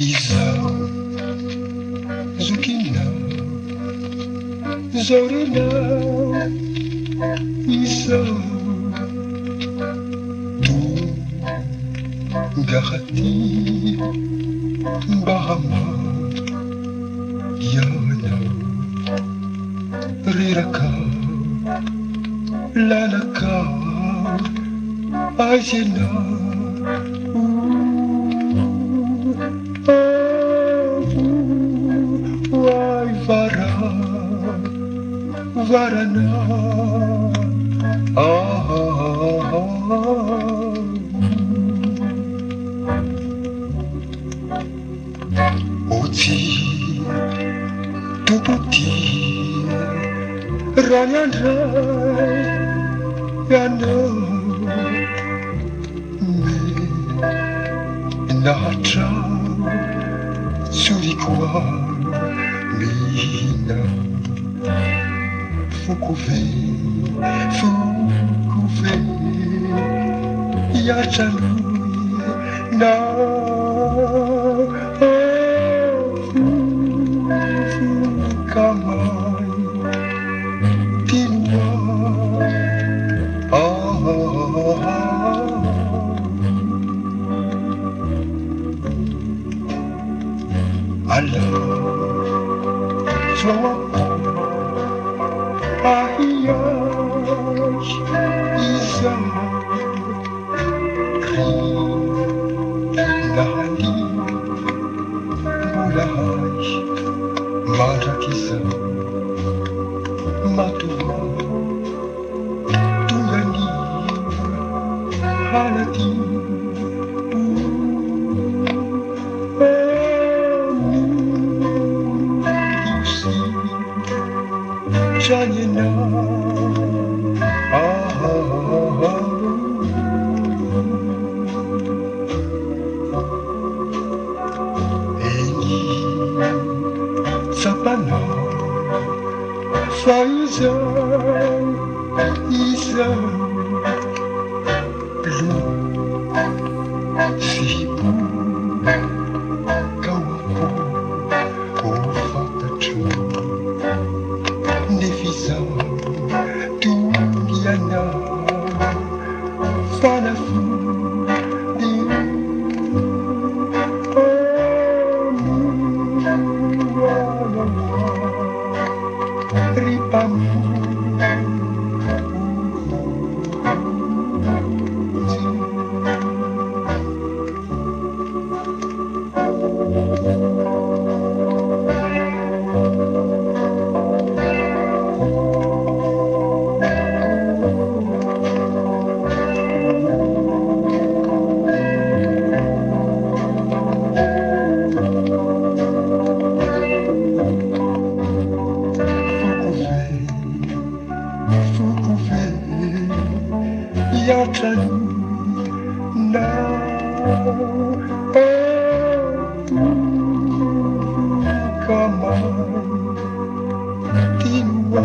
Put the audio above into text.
Izao zokinao zao renao izao tongahati mba hamaianao rerakao lalakao aizenao varana otsy tompoty raha nyandray ianao menahatrao sorikoa mihina fokove iatranoi na kamai tinoa alors sois ahias izao rinahali mbolahai mandrak'izao matoa tongany halati Janina Eni sapana faizao izao lu sihipo kaoapo ofantatro nefizao tongianao fanafody omianana ripamu Yatran na kamay tinwa